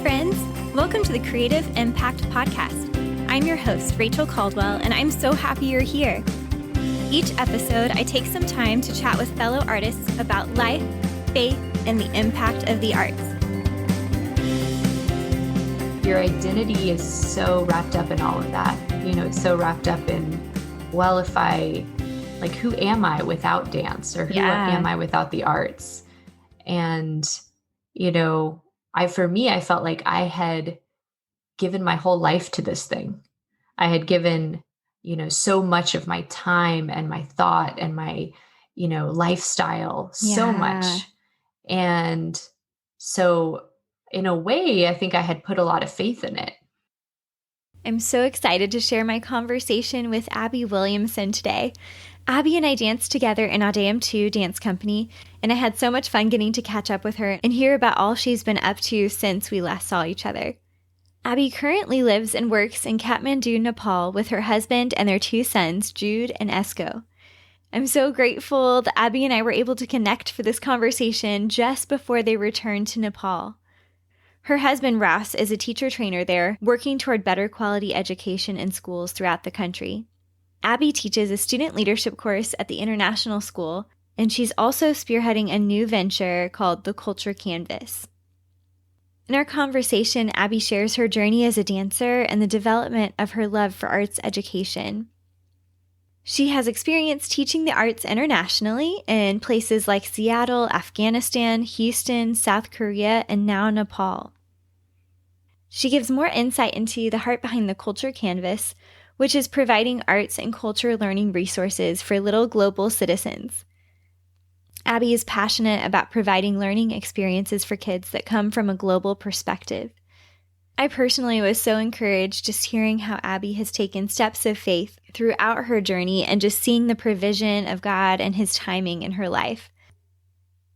friends. Welcome to the Creative Impact Podcast. I'm your host, Rachel Caldwell, and I'm so happy you're here. Each episode, I take some time to chat with fellow artists about life, faith, and the impact of the arts. Your identity is so wrapped up in all of that. It's so wrapped up in, who am I without dance, or who am I without the arts? And, I felt like I had given my whole life to this thing. I had given, so much of my time and my thought and my, lifestyle, so much. And so in a way, I think I had put a lot of faith in it. I'm so excited to share my conversation with Abby Williamson today. Abby and I danced together in Deum 2 dance company, and I had so much fun getting to catch up with her and hear about all she's been up to since we last saw each other. Abby currently lives and works in Kathmandu, Nepal with her husband and their 2 sons, Jude and Esko. I'm so grateful that Abby and I were able to connect for this conversation just before they returned to Nepal. Her husband, Ross, is a teacher trainer there, working toward better quality education in schools throughout the country. Abby teaches a student leadership course at the International School, and she's also spearheading a new venture called the Culture Canvas. In our conversation, Abby shares her journey as a dancer and the development of her love for arts education. She has experience teaching the arts internationally in places like Seattle, Afghanistan, Houston, South Korea, and now Nepal. She gives more insight into the heart behind the Culture Canvas, which is providing arts and culture learning resources for little global citizens. Abby is passionate about providing learning experiences for kids that come from a global perspective. I personally was so encouraged just hearing how Abby has taken steps of faith throughout her journey and just seeing the provision of God and His timing in her life.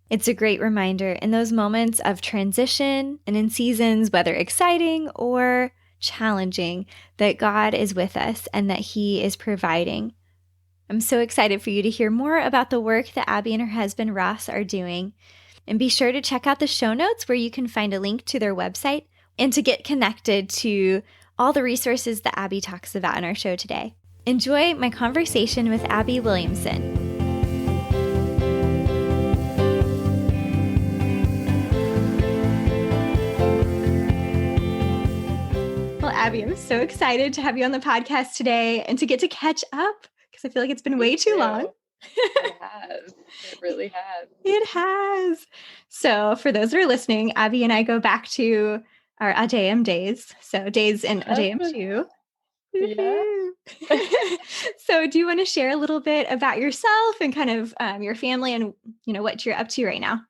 It's a great reminder in those moments of transition and in seasons, whether exciting or challenging, that God is with us and that He is providing. I'm so excited for you to hear more about the work that Abby and her husband Ross are doing. And be sure to check out the show notes where you can find a link to their website and to get connected to all the resources that Abby talks about in our show today. Enjoy my conversation with Abby Williamson. Abby, I'm so excited to have you on the podcast today and to get to catch up because I feel like it's been way too long. It has. It really has. It has. So for those that are listening, Abby and I go back to our Deum days. So days in Deum 2. Yeah. So do you want to share a little bit about yourself and kind of your family and, what you're up to right now?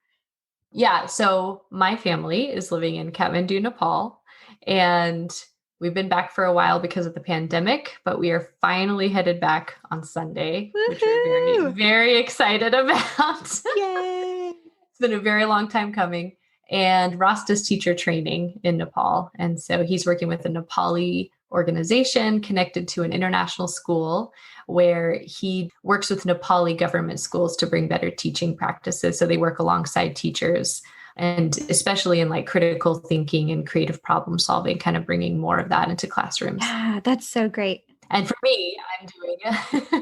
Yeah. So my family is living in Kathmandu, Nepal, and we've been back for a while because of the pandemic, but we are finally headed back on Sunday, which we're very, very excited about. Yay! It's been a very long time coming. And Ross does teacher training in Nepal. And so he's working with a Nepali organization connected to an international school where he works with Nepali government schools to bring better teaching practices. So they work alongside teachers, and especially in critical thinking and creative problem solving, kind of bringing more of that into classrooms. Yeah, that's so great. And for me, I'm doing,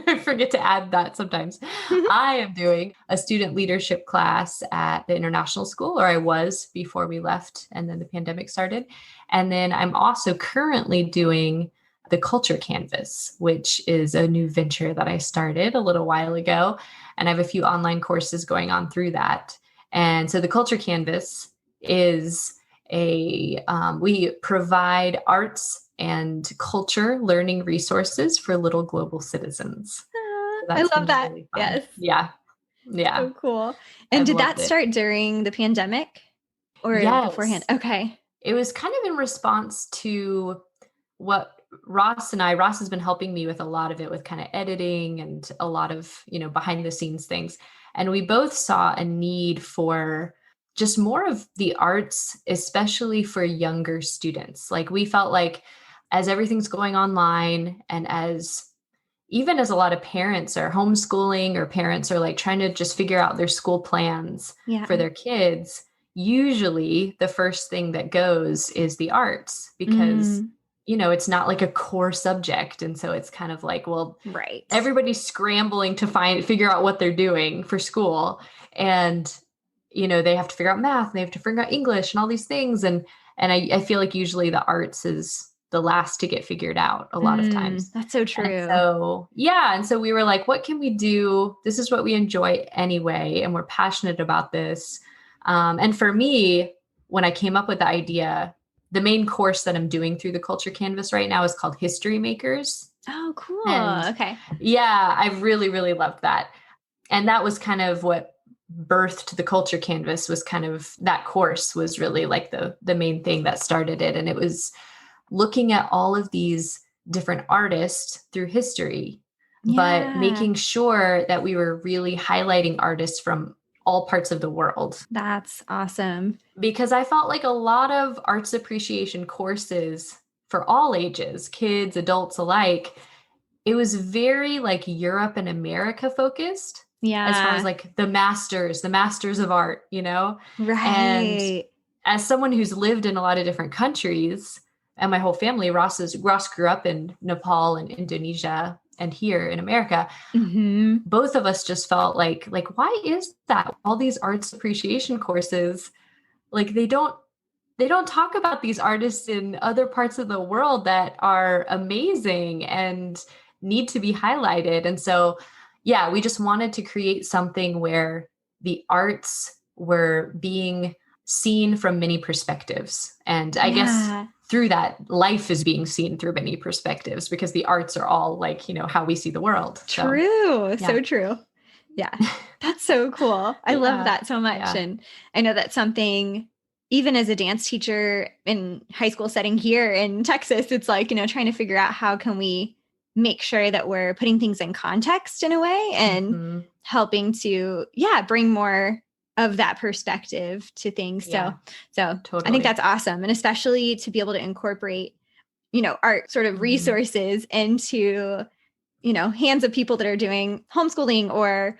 I forget to add that sometimes, I am doing a student leadership class at the international school, or I was before we left and then the pandemic started. And then I'm also currently doing the Culture Canvas, which is a new venture that I started a little while ago. And I have a few online courses going on through that. And so the Culture Canvas is we provide arts and culture learning resources for little global citizens. I love that. Really yes. Yeah. Yeah. So cool. And did that start during the pandemic or beforehand? Okay. It was kind of in response to what Ross has been helping me with a lot of it, with kind of editing and a lot of, behind the scenes things. And we both saw a need for just more of the arts, especially for younger students. We felt like as everything's going online and even as a lot of parents are homeschooling or parents are trying to just figure out their school plans for their kids, usually the first thing that goes is the arts because, it's not like a core subject. And so it's kind of like, well, right. Everybody's scrambling to figure out what they're doing for school. And, they have to figure out math, and they have to figure out English and all these things. And I feel like usually the arts is the last to get figured out a lot of times. That's so true. And so we were like, what can we do? This is what we enjoy anyway. And we're passionate about this. And for me, when I came up with the idea, the main course that I'm doing through the Culture Canvas right now is called History Makers. Oh, cool. Okay. Yeah, I really, really loved that. And that was kind of what birthed the Culture Canvas, was kind of that course was really like the main thing that started it. And it was looking at all of these different artists through history, but making sure that we were really highlighting artists from all parts of the world. That's awesome. Because I felt like a lot of arts appreciation courses for all ages, kids, adults alike, it was very like Europe and America focused. Yeah. As far as like the masters of art, Right. And as someone who's lived in a lot of different countries, and my whole family, Ross grew up in Nepal and Indonesia and here in America. Both of us just felt like, why is that? All these arts appreciation courses, like they don't talk about these artists in other parts of the world that are amazing and need to be highlighted. And so, yeah, we just wanted to create something where the arts were being seen from many perspectives. And I guess through that, life is being seen through many perspectives, because the arts are all like, how we see the world. True. So true. Yeah. That's so cool. I love that so much. Yeah. And I know that's something, even as a dance teacher in high school setting here in Texas, it's like, trying to figure out how can we make sure that we're putting things in context in a way and helping to, bring more of that perspective to things. Yeah, so totally. I think that's awesome. And especially to be able to incorporate, art sort of resources into, hands of people that are doing homeschooling or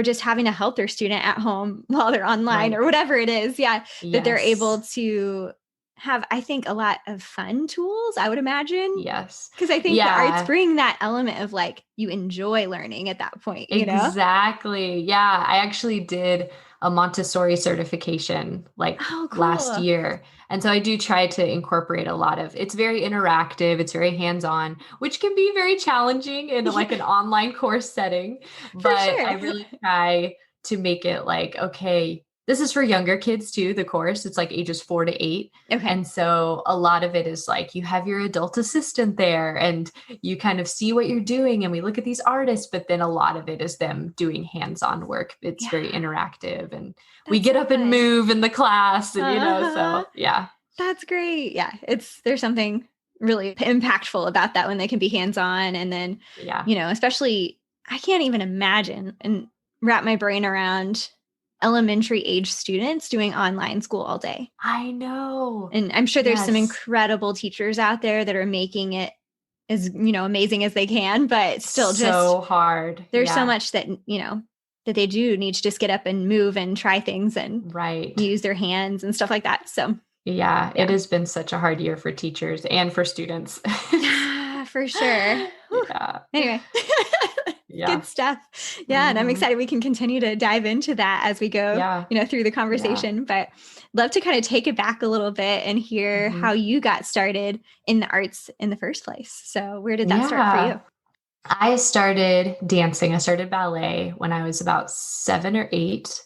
just having to help their student at home while they're online or whatever it is. Yeah. Yes. That they're able to have, I think, a lot of fun tools, I would imagine. Yes. Because I think the arts bring that element of like, you enjoy learning at that point. Exactly. Yeah. I actually did a Montessori certification last year. And so I do try to incorporate a lot of, it's very interactive. It's very hands-on, which can be very challenging in like an online course setting. But I really try to make it like, okay, this is for younger kids too, the course. It's like ages 4 to 8. Okay. And so a lot of it is like, you have your adult assistant there and you kind of see what you're doing. And we look at these artists, but then a lot of it is them doing hands-on work. It's very interactive, and we get up and move in the class and, so yeah. That's great. Yeah. There's something really impactful about that when they can be hands-on. And then, especially, I can't even imagine and wrap my brain around elementary age students doing online school all day. I know. And I'm sure there's some incredible teachers out there that are making it as, amazing as they can, but still just so hard. There's so much that, that they do need to just get up and move and try things and use their hands and stuff like that. So yeah, it has been such a hard year for teachers and for students. For sure. Yeah. Anyway. Good stuff. Yeah. And I'm excited we can continue to dive into that as we go, through the conversation, but love to kind of take it back a little bit and hear how you got started in the arts in the first place. So where did that start for you? I started dancing. I started ballet when I was about 7 or 8.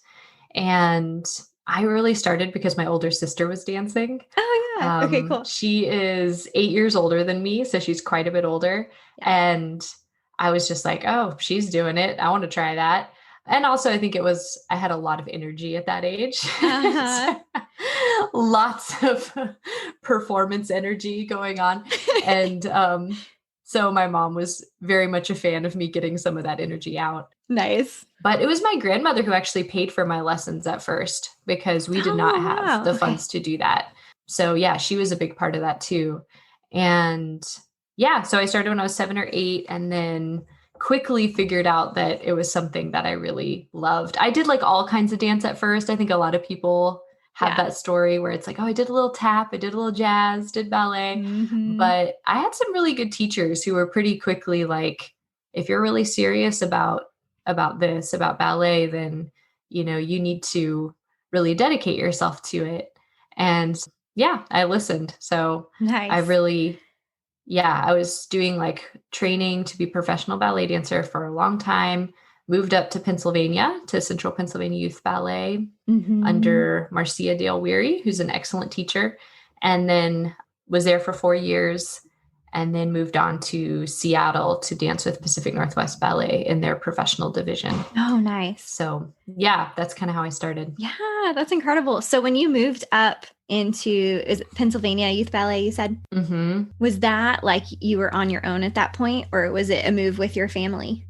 And I really started because my older sister was dancing. Oh yeah. Okay, cool. She is 8 years older than me. So she's quite a bit older. Yeah. And I was just like, oh, she's doing it. I want to try that. And also I think I had a lot of energy at that age. Lots of performance energy going on. And so my mom was very much a fan of me getting some of that energy out. Nice. But it was my grandmother who actually paid for my lessons at first, because we did not have the funds to do that. So yeah, she was a big part of that too. And so I started when I was 7 or 8, and then quickly figured out that it was something that I really loved. I did like all kinds of dance at first. I think a lot of people have that story where it's like, oh, I did a little tap, I did a little jazz, did ballet. Mm-hmm. But I had some really good teachers who were pretty quickly like, if you're really serious about this, about ballet, then, you know, you need to really dedicate yourself to it. And yeah, I listened. So I Nice. really, I was doing like training to be professional ballet dancer for a long time, moved up to Pennsylvania to Central Pennsylvania Youth Ballet Mm-hmm. under Marcia Dale Weary, who's an excellent teacher, and then was there for 4 years and then moved on to Seattle to dance with Pacific Northwest Ballet in their professional division. Oh, nice. So yeah, that's kind of how I started. Yeah, that's incredible. So when you moved up into Pennsylvania Youth Ballet, you said, Mm-hmm. was that like you were on your own at that point, or was it a move with your family?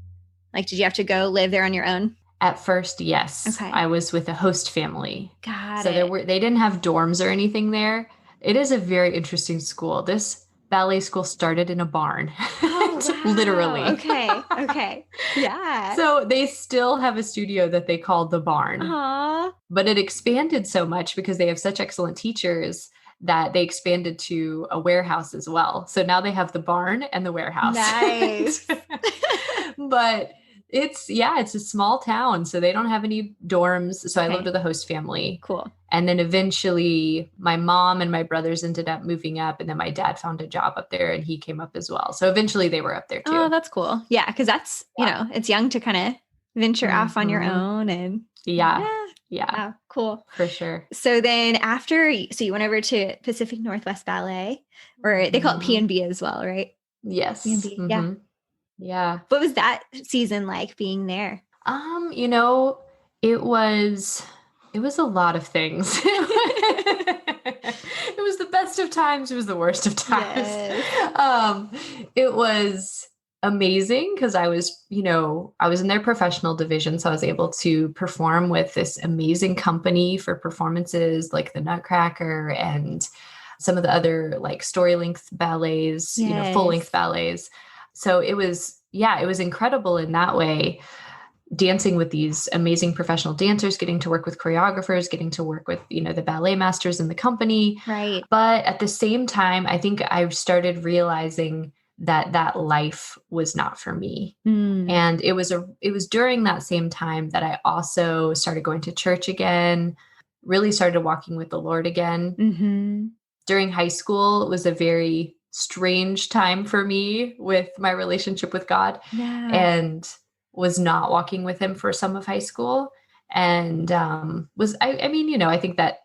Like, did you have to go live there on your own? At first, yes. Okay. I was with a host family. Got so it. they didn't have dorms or anything there. It is a very interesting school. This ballet school started in a barn. Oh, wow. Literally. Okay. Yeah. So they still have a studio that they call the barn. Aww. But it expanded so much because they have such excellent teachers that they expanded to a warehouse as well. So now they have the barn and the warehouse. Nice. But it's a small town, so they don't have any dorms. So I lived with a host family. Cool. And then eventually my mom and my brothers ended up moving up, and then my dad found a job up there and he came up as well. So eventually they were up there too. Oh, that's cool. Yeah, because that's, you know, it's young to kind of venture off on your own and Yeah. Wow, cool. For sure. So then so you went over to Pacific Northwest Ballet, or they call it P&B as well, right? Yes. P&B, yeah. Yeah. What was that season like being there? You know, it was a lot of things. It was the best of times. It was the worst of times. Yes. It was amazing because I was in their professional division. So I was able to perform with this amazing company for performances like the Nutcracker and some of the other like story length ballets, full length ballets. So it was incredible in that way, dancing with these amazing professional dancers, getting to work with choreographers, getting to work with, the ballet masters in the company. Right. But at the same time, I think I started realizing that life was not for me. And it was during that same time that I also started going to church again, really started walking with the Lord again. Mm-hmm. During high school, it was a very strange time for me with my relationship with God, and was not walking with him for some of high school. And I think that,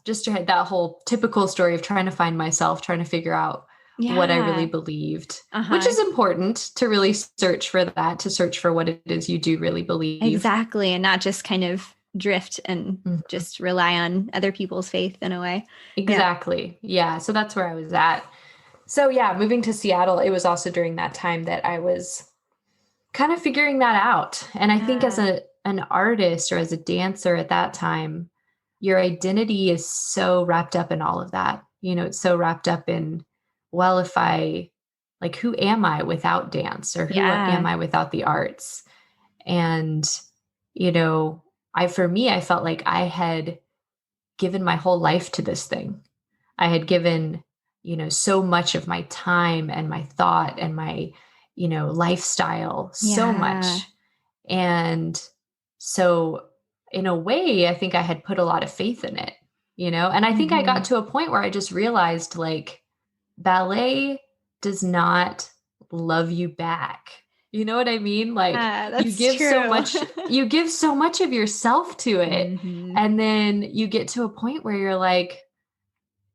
just that whole typical story of trying to find myself, trying to figure out what I really believed, which is important to really search for that, to search for what it is you do really believe. Exactly. And not just kind of drift and just rely on other people's faith in a way. Exactly. Yeah. So that's where I was at. So moving to Seattle, it was also during that time that I was kind of figuring that out. And I think as an artist or as a dancer at that time, your identity is so wrapped up in all of that. It's so wrapped up in, well, if who am I without dance, or who am I without the arts? And, I felt like I had given my whole life to this thing. I had given, so much of my time and my thought and my, lifestyle, so much. And so in a way, I think I had put a lot of faith in it, and I think I got to a point where I just realized ballet does not love you back. You know what I mean? You give so much of yourself to it. And then you get to a point where you're like,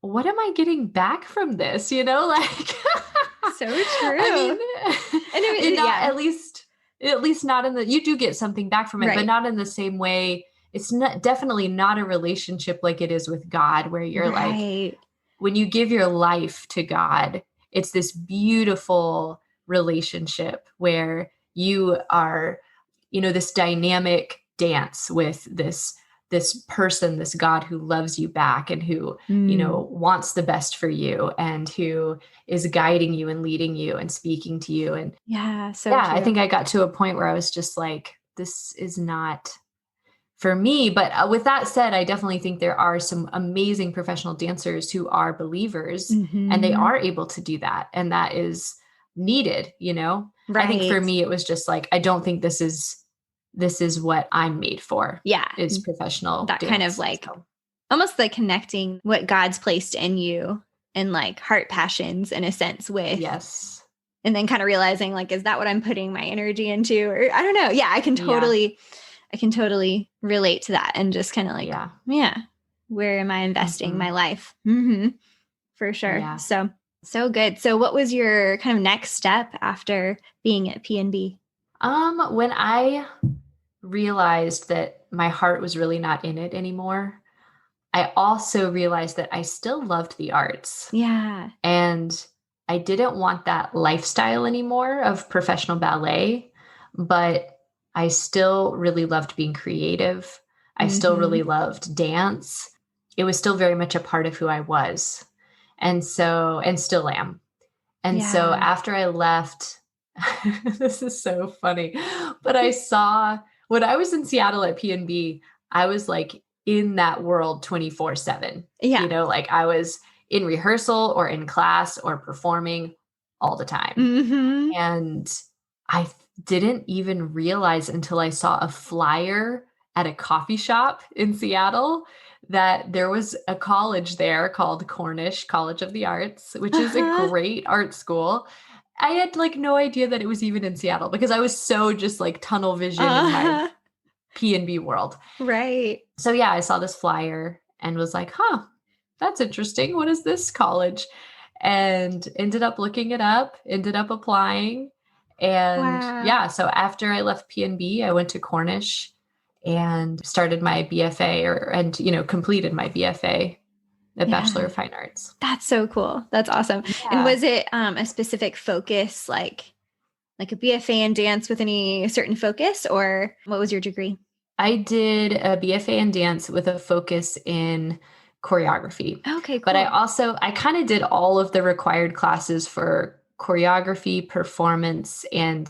what am I getting back from this? So true. At least not in you do get something back from it, but not in the same way. It's definitely not a relationship like it is with God, where you're like, when you give your life to God, it's this beautiful relationship where you are, this dynamic dance with this person, this God who loves you back and who, wants the best for you and who is guiding you and leading you and speaking to you. And true. I think I got to a point where I was just like, this is not for me. But with that said, I definitely think there are some amazing professional dancers who are believers and they are able to do that. And that is needed, you know? I think for Right. me, it was just like, I don't think this is what I'm made for. Yeah. Is professional That dance. kind of like So, almost like connecting what God's placed in you and like heart passions in a sense with. yes. And then kind of realizing like, is that what I'm putting my energy into? Or I don't know. Yeah, I can totally relate to that and just kind of like, yeah, where am I investing my life? For sure. Yeah. So good. So what was your kind of next step after being at PNB? When I realized that my heart was really not in it anymore, I also realized that I still loved the arts. Yeah. And I didn't want that lifestyle anymore of professional ballet, but I still really loved being creative. I still really loved dance. It was still very much a part of who I was. And still am. And so after I left, this is so funny, but when I was in Seattle at PNB, I was like in that world 24/7. Yeah. You know, like I was in rehearsal or in class or performing all the time. And I didn't even realize until I saw a flyer at a coffee shop in Seattle that there was a college there called Cornish College of the Arts, which is a great art school. I had like no idea that it was even in Seattle because I was so just like tunnel vision in my PNB world. Right. So yeah, I saw this flyer and was like, that's interesting. What is this college? And ended up looking it up, ended up applying. And so after I left PNB, I went to Cornish and started my BFA completed my BFA, the Bachelor of Fine Arts. That's so cool. That's awesome. Yeah. And was it a specific focus, like a BFA in dance with any certain focus, or what was your degree? I did a BFA in dance with a focus in choreography. Okay, cool. But I kind of did all of the required classes for choreography, performance, and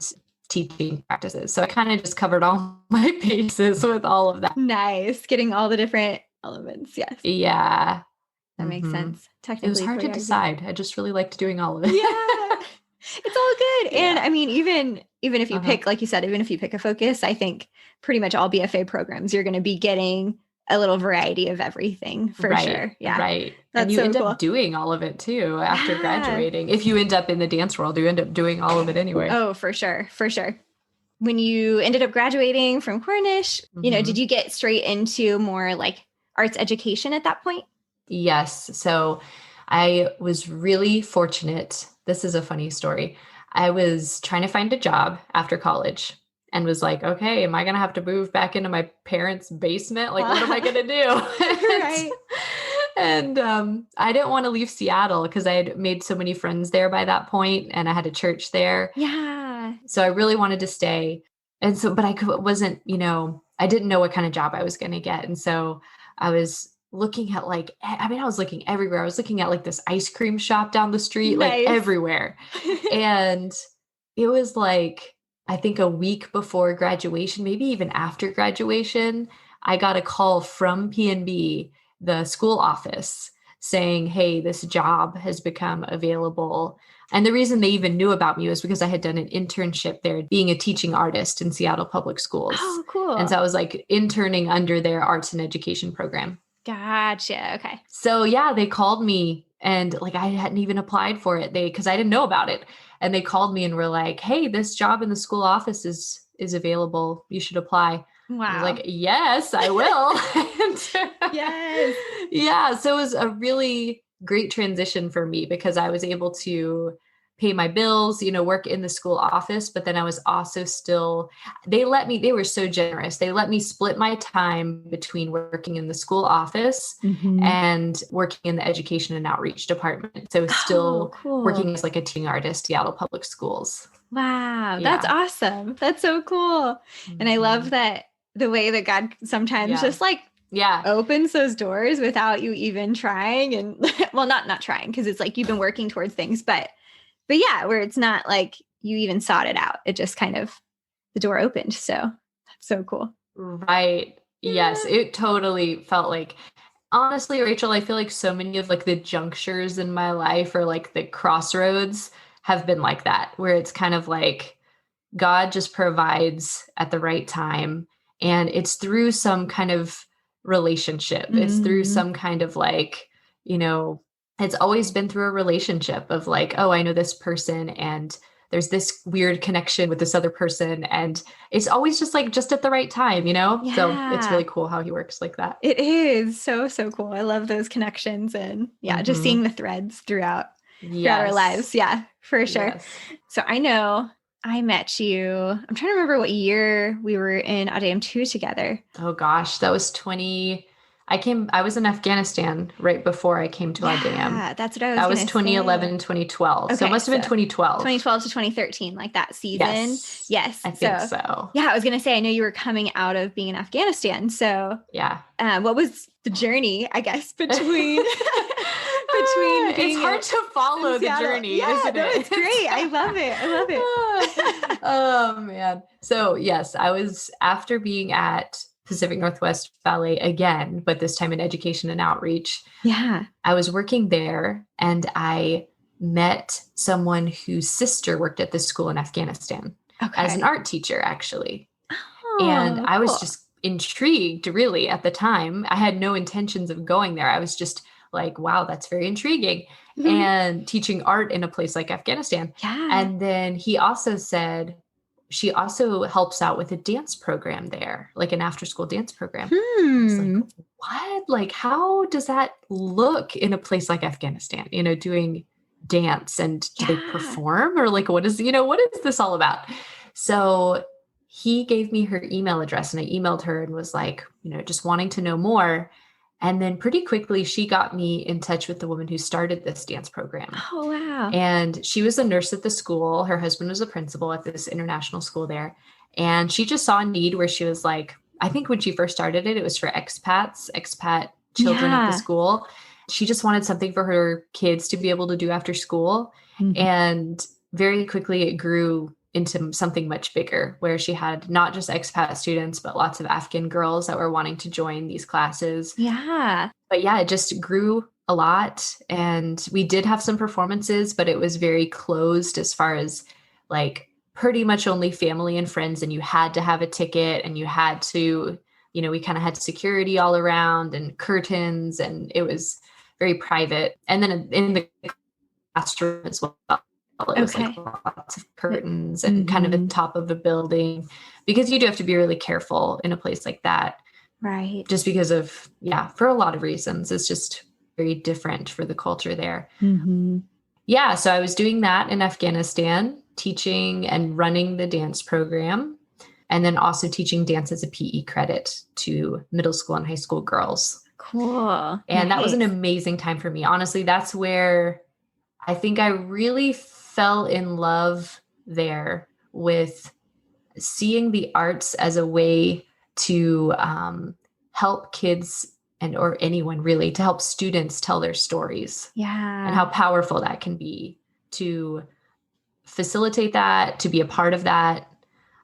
teaching practices. So I kind of just covered all my bases with all of that. Nice. Getting all the different elements. Yes. Yeah. That makes sense. Technically, it was hard to decide. I just really liked doing all of it. Yeah. It's all good. Yeah. And I mean, even if you pick, like you said, even if you pick a focus, I think pretty much all BFA programs, you're going to be getting a little variety of everything for sure. Yeah. Right. That's and you so end cool. up doing all of it too after graduating. If you end up in the dance world, you end up doing all of it anyway. Oh, for sure. For sure. When you ended up graduating from Cornish, did you get straight into more like arts education at that point? Yes. So I was really fortunate. This is a funny story. I was trying to find a job after college and was like, okay, am I going to have to move back into my parents' basement? Like, what am I going to do? Right. And I didn't want to leave Seattle because I had made so many friends there by that point and I had a church there. Yeah. So I really wanted to stay. And so, but I wasn't, I didn't know what kind of job I was going to get. And so I was looking at I was looking everywhere. I was looking at like this ice cream shop down the street, like everywhere. And it was like, I think a week before graduation, maybe even after graduation, I got a call from PNB, the school office, saying, hey, this job has become available. And the reason they even knew about me was because I had done an internship there being a teaching artist in Seattle Public Schools. Oh, cool. And so I was like interning under their arts and education program. Gotcha. Okay. So yeah, they called me and like I hadn't even applied for it. Because I didn't know about it. And they called me and were like, hey, this job in the school office is available. You should apply. Wow. I was like, yes, I will. Yes. Yeah. So it was a really great transition for me because I was able to pay my bills, work in the school office, but then I was also they were so generous. They let me split my time between working in the school office and working in the education and outreach department. So still working as like a teaching artist, Seattle Public Schools. Wow. That's awesome. That's so cool. And I love that the way that God sometimes just like opens those doors without you even trying. And well, not trying because it's like you've been working towards things, but yeah, where it's not like you even sought it out. It just kind of, the door opened. So that's so cool. Right. Yes, it totally felt like, honestly, Rachel, I feel like so many of like the junctures in my life or like the crossroads have been like that, where it's kind of like God just provides at the right time. And it's through some kind of relationship. It's through Mm, some kind of like, you know, it's always been through a relationship of like, oh, I know this person and there's this weird connection with this other person. And it's always just like just at the right time, you know? So it's yeah. really cool how he works like that. It is so, so cool. I love those connections and yeah, just Hmm. seeing the threads throughout our Yes. lives. Yeah, for sure. Yes. So I know I met you. I'm trying to remember what year we were in Adem 2 together. Oh gosh, that was 20. I was in Afghanistan right before I came to Deum. Yeah, that's what I was That was gonna say. 2011, 2012. So it Okay, must have been so 2012. 2012 to 2013, like that season. Yes, Yes. I think So so. yeah, I was gonna say I know you were coming out of being in Afghanistan. So Yeah. what was the journey, I guess, between between It's being hard to in follow the Seattle? journey, Yeah, isn't no, it? it's great. I love it. I love it. Oh man. So yes, I was after being at Pacific Northwest Ballet again, but this time in education and outreach. Yeah. I was working there and I met someone whose sister worked at this school in Afghanistan as an Okay. art teacher, actually. And Oh, I was cool. just intrigued, really, at the time. I had no intentions of going there. I was just like, wow, that's very intriguing. And teaching art in a place like Afghanistan. Yeah. And then he also said, she also helps out with a dance program there, like an after school dance program. I was like, Hmm. what? Like, how does that look in a place like Afghanistan, doing dance, and do they Yeah. perform, or like, what is this all about? So he gave me her email address and I emailed her and was like, just wanting to know more. And then pretty quickly, she got me in touch with the woman who started this dance program. Oh, wow. And she was a nurse at the school. Her husband was a principal at this international school there. And she just saw a need where she was like, I think when she first started it, it was for expat children at the Yeah. school. She just wanted something for her kids to be able to do after school. Mhm. And very quickly, it grew into something much bigger where she had not just expat students, but lots of Afghan girls that were wanting to join these classes. Yeah. But yeah, it just grew a lot. And we did have some performances, but it was very closed as far as like pretty much only family and friends. And you had to have a ticket and you had to, we kind of had security all around and curtains, and it was very private. And then in the classroom as well, it was like Okay. lots of curtains and kind of at the Mhm. top of the building, because you do have to be really careful in a place like that, Right. just because of, yeah, for a lot of reasons. It's just very different for the culture there. Mhm. Yeah, so I was doing that in Afghanistan, teaching and running the dance program, and then also teaching dance as a PE credit to middle school and high school girls. Cool. And that was an Nice. amazing time for me. Honestly, that's where I think I really fell in love there with seeing the arts as a way to help kids, and or anyone really, to help students tell their stories, and Yeah. how powerful that can be to facilitate that, to be a part of that,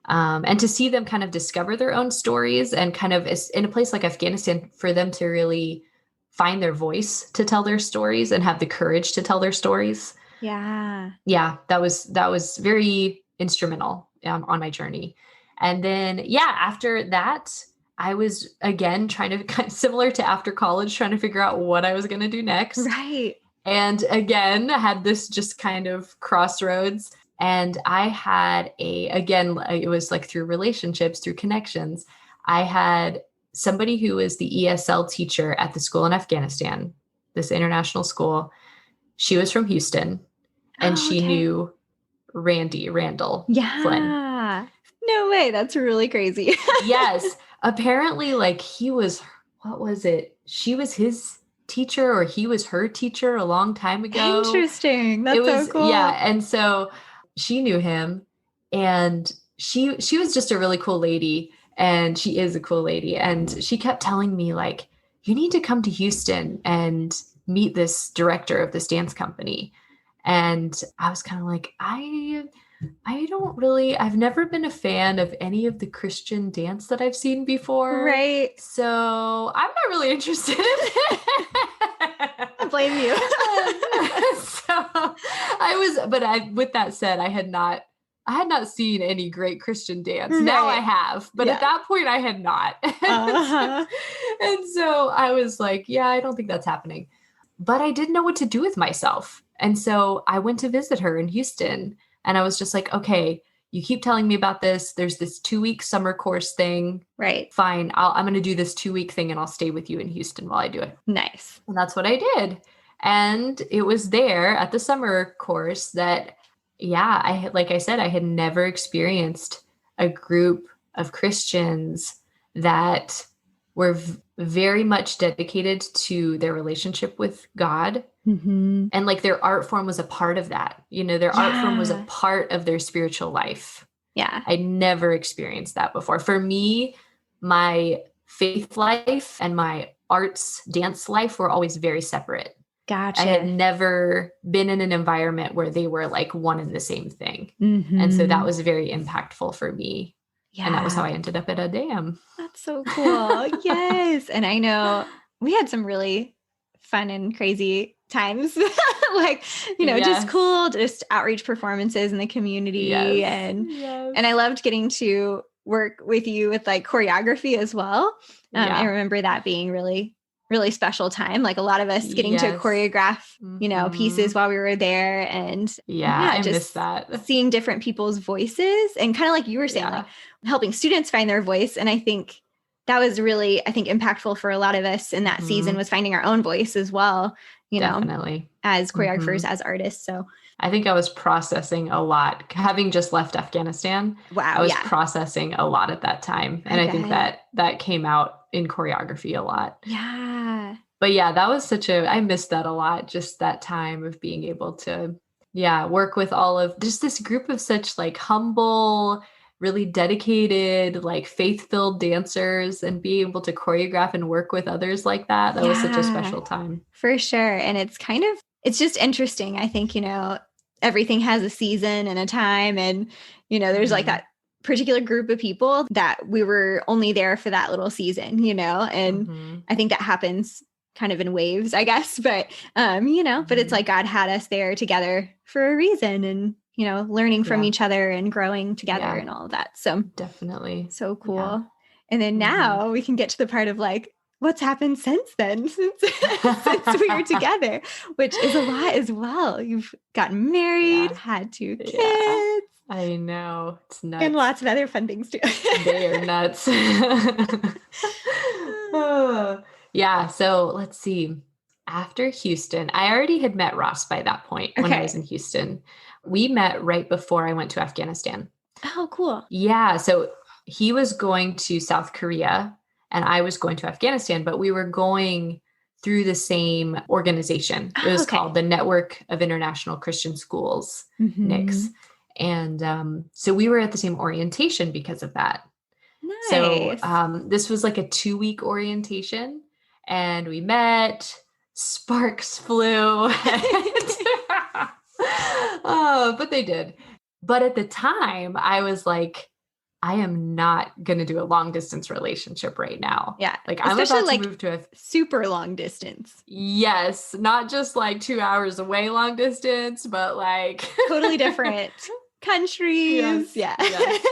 and to see them kind of discover their own stories, and kind of in a place like Afghanistan, for them to really find their voice to tell their stories and have the courage to tell their stories. Yeah. Yeah, that was very instrumental on my journey. And then, yeah, after that, I was again trying to kind of similar to after college, trying to figure out what I was going to do next. Right. And again, I had this just kind of crossroads. And I had again, it was like through relationships, through connections. I had somebody who was the ESL teacher at the school in Afghanistan, this international school. She was from Houston, and Oh, she okay. knew Randall Flynn. Yeah. No way. That's really crazy. Yes. Apparently, like he was, what was it? She was his teacher or he was her teacher a long time ago. Interesting. It That's so was, yeah. cool. And so she knew him, and she was just a really cool lady, and she is a cool lady. And she kept telling me like, you need to come to Houston and meet this director of this dance company. And I was kind of like, I've never been a fan of any of the Christian dance that I've seen before. Right. So I'm not really interested in it. I blame you. With that said, I had not seen any great Christian dance. Right. Now I have, but at that point I had not. Uh-huh. And so I was like, yeah, I don't think that's happening. But I didn't know what to do with myself. And so I went to visit her in Houston, and I was just like, okay, you keep telling me about this. There's this 2-week summer course thing. Right. Fine. I'm going to do this 2-week thing, and I'll stay with you in Houston while I do it. Nice. And that's what I did. And it was there at the summer course that, yeah, like I said, I had never experienced a group of Christians that were very much dedicated to their relationship with God. Mm-hmm. And like their art form was a part of that. Their art form was a part of their spiritual life. Yeah. I never experienced that before. For me, my faith life and my arts dance life were always very separate. Gotcha. I had never been in an environment where they were like one and the same thing. Mm-hmm. And so that was very impactful for me. Yeah. And that was how I ended up at a Deum. That's so cool. Yes. And I know we had some really fun and crazy times, like, just cool, just outreach performances in the community. Yes. And I loved getting to work with you with like choreography as well. I remember that being really, really special time. Like a lot of us getting to choreograph, pieces while we were there. And I miss that. Seeing different people's voices and kind of like you were saying, like helping students find their voice. And I think that was really, impactful for a lot of us in that season, was finding our own voice as well, Definitely. As choreographers, as artists. So I think I was processing a lot, having just left Afghanistan. Wow. I was processing a lot at that time. And I think that came out in choreography a lot. Yeah. But yeah, that was I missed that a lot. Just that time of being able to, work with all of just this group of such like humble, really dedicated, like faith-filled dancers, and be able to choreograph and work with others like that. That was such a special time. For sure. And it's just interesting. I think, everything has a season and a time, and, there's like that particular group of people that we were only there for that little season, and I think that happens kind of in waves, I guess, but, but it's like God had us there together for a reason, and, learning from each other and growing together and all of that. So definitely. So cool. Yeah. And then now we can get to the part of like, what's happened since then, since we were together, which is a lot as well. You've gotten married, had 2 kids. Yeah. I know. It's nuts. And lots of other fun things too. They are nuts. Yeah. So let's see. After Houston, I already had met Ross by that point when I was in Houston. We met right before I went to Afghanistan. Oh, cool. Yeah. So he was going to South Korea and I was going to Afghanistan, but we were going through the same organization. It was called the Network of International Christian Schools, NICS. And so we were at the same orientation because of that. Nice. So this was like a 2-week orientation, and we met. Sparks flew. But they did. But at the time, I was like, I am not going to do a long distance relationship right now. Yeah. Like I'm about to move to a super long distance. Yes. Not just like 2 hours away long distance, but like totally different countries. Yes.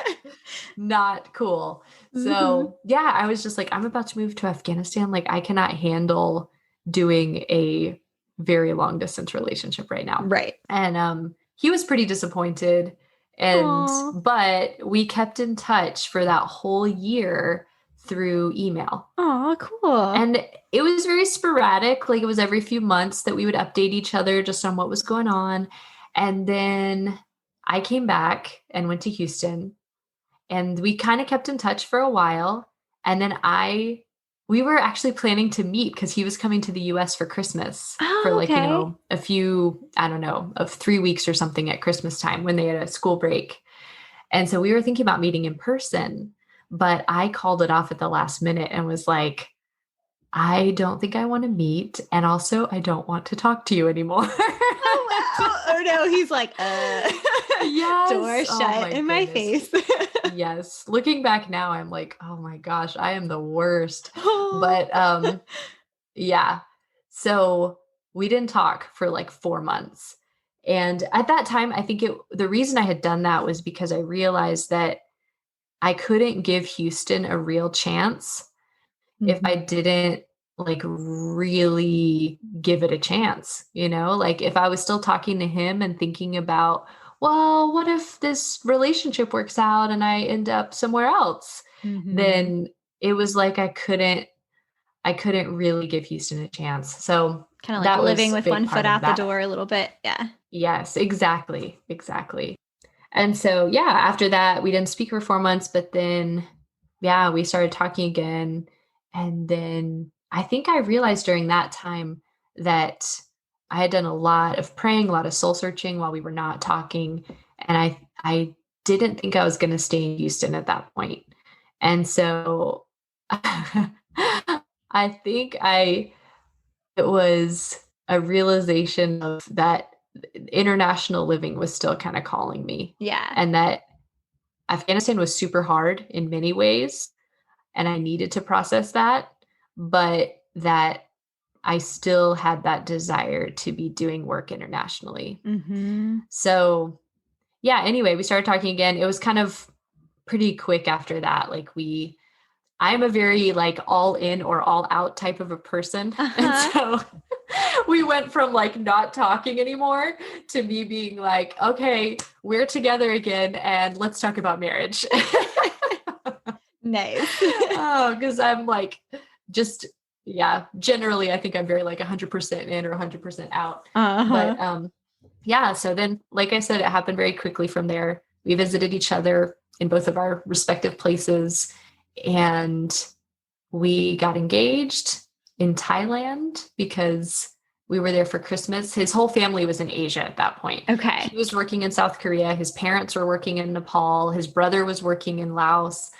Not cool. So I was just like, I'm about to move to Afghanistan. Like I cannot handle doing a very long distance relationship right now. Right. And he was pretty disappointed. But we kept in touch for that whole year through email. Oh, cool. And it was very sporadic. Like it was every few months that we would update each other just on what was going on. And then I came back and went to Houston, and we kind of kept in touch for a while. And then we were actually planning to meet because he was coming to the US for Christmas for like, a few, I don't know, of 3 weeks or something at Christmas time when they had a school break. And so we were thinking about meeting in person, but I called it off at the last minute and was like, I don't think I want to meet. And also, I don't want to talk to you anymore. Oh, wow. Oh, no. He's like, Yes. door shut in my face. Yes. Looking back now, I'm like, oh my gosh, I am the worst. Oh. But yeah. So we didn't talk for like 4 months. And at that time, I think the reason I had done that was because I realized that I couldn't give Houston a real chance if I didn't like really give it a chance, like if I was still talking to him and thinking about, well, what if this relationship works out and I end up somewhere else? Then it was like I couldn't really give Houston a chance. So Kind of like that living was a with big one part foot of out the that. door a little bit. Yeah. Yes, exactly. Exactly. And so, yeah, after that, we didn't speak for 4 months, but then, yeah, we started talking again. And then I think I realized during that time that I had done a lot of praying, a lot of soul searching while we were not talking. And I didn't think I was going to stay in Houston at that point. And so I think it was a realization of that international living was still kind of calling me. Yeah. And that Afghanistan was super hard in many ways. And I needed to process that, but that I still had that desire to be doing work internationally. So, yeah, anyway, we started talking again. It was kind of pretty quick after that. I'm a very like all in or all out type of a person. And so we went from like not talking anymore to me being like, okay, we're together again and let's talk about marriage. Nice. Oh, because I'm like, generally I think I'm very like 100% in or 100% out. But yeah, so then, like I said, it happened very quickly from there. We visited each other in both of our respective places, and we got engaged in Thailand because we were there for Christmas. His whole family was in Asia at that point. Okay. He was working in South Korea. His parents were working in Nepal. His brother was working in Laos.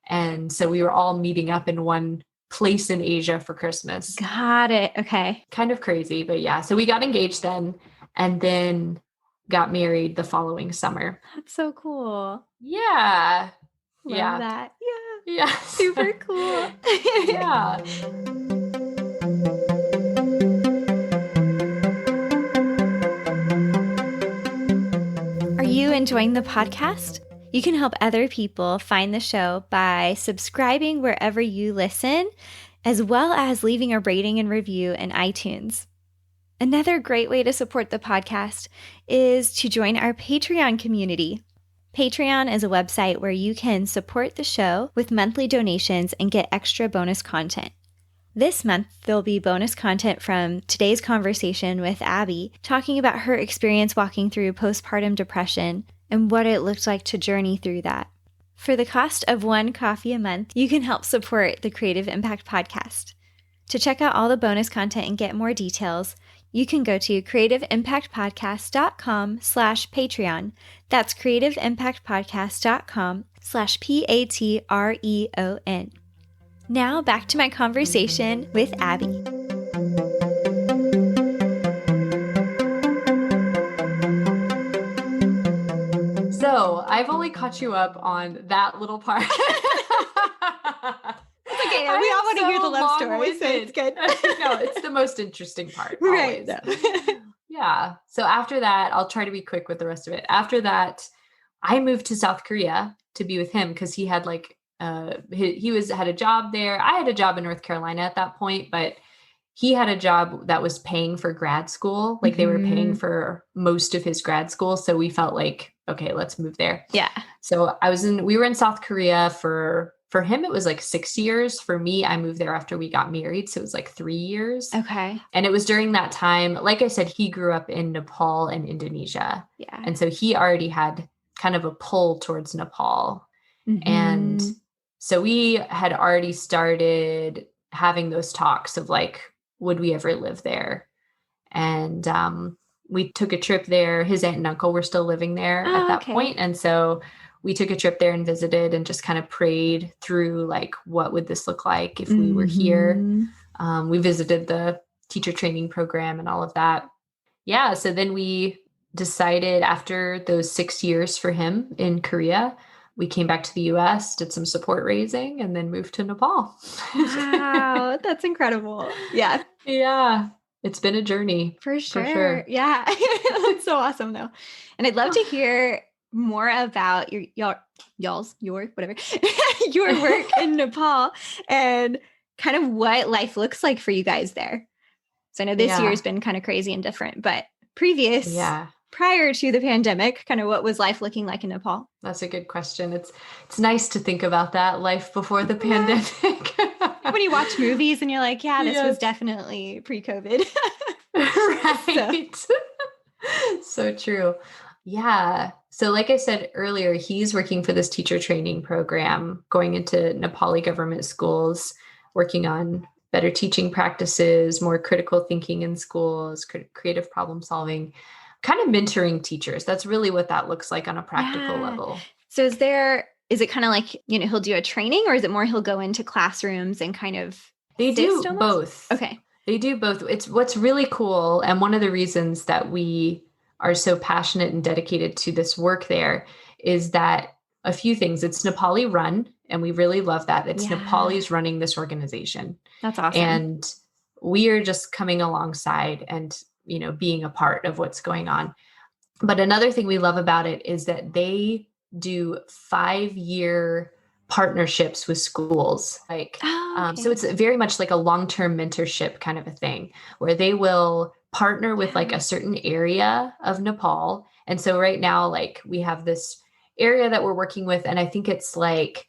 And so we were all meeting up in one place in Asia for Christmas. Got it. Okay. Kind of crazy, but yeah. So we got engaged then and then got married the following summer. That's so cool. Yeah. Love that. Yeah. Yeah. Super cool. Yeah. Are you enjoying the podcast? You can help other people find the show by subscribing wherever you listen, as well as leaving a rating and review in iTunes. Another great way to support the podcast is to join our Patreon community. Patreon is a website where you can support the show with monthly donations and get extra bonus content. This month, there'll be bonus content from today's conversation with Abby, talking about her experience walking through postpartum depression and what it looked like to journey through that. For the cost of one coffee a month, you can help support the Creative Impact Podcast. To check out all the bonus content and get more details, you can go to creativeimpactpodcast.com/Patreon. That's creativeimpactpodcast.com/PATREON. Now back to my conversation with Abby. So I've only caught you up on that little part. Okay, we all want to hear the love story, so it's good. No, it's the most interesting part. Right. Yeah. So after that, I'll try to be quick with the rest of it. After that, I moved to South Korea to be with him because he had had a job there. I had a job in North Carolina at that point, but he had a job that was paying for grad school. Like they were paying for most of his grad school. So we felt like, okay, let's move there. Yeah. So we were in South Korea for him, it was like 6 years. For me, I moved there after we got married. So it was like 3 years. Okay. And it was during that time, like I said, he grew up in Nepal and Indonesia. Yeah. And so he already had kind of a pull towards Nepal. And so we had already started having those talks of like, would we ever live there? And we took a trip there. His aunt and uncle were still living there at that point. And so we took a trip there and visited and just kind of prayed through like, what would this look like if we were here? We visited the teacher training program and all of that. Yeah. So then we decided after those 6 years for him in Korea, we came back to the US, did some support raising, and then moved to Nepal. Wow, that's incredible. Yeah, Yeah. It's been a journey for for sure. sure. Yeah, that's so awesome though. And I'd love to hear more about your whatever, your work in Nepal and kind of what life looks like for you guys there. So I know this year Yeah. has been kind of crazy and different, but Yeah. prior to the pandemic, kind of what was life looking like in Nepal? That's a good question. It's nice to think about that life before the Yeah. pandemic. When you watch movies and you're like, yeah, this was Yes. definitely pre-COVID. So, Right. So true. Yeah. So like I said earlier, he's working for this teacher training program, going into Nepali government schools, working on better teaching practices, more critical thinking in schools, creative problem solving, kind of mentoring teachers. That's really what that looks like on a practical yeah. level. So is it kind of like, he'll do a training, or is it more he'll go into classrooms and kind of They do assist almost? both. Okay. They do both. It's what's really cool. And one of the reasons that we are so passionate and dedicated to this work there is that a few things. It's Nepali run, and we really love that. It's Yeah. Nepalis running this organization. That's awesome. And we are just coming alongside and, being a part of what's going on. But another thing we love about it is that they do 5-year partnerships with schools. So it's very much like a long-term mentorship kind of a thing where they will partner with like a certain area of Nepal. And so right now, like we have this area that we're working with, and I think it's like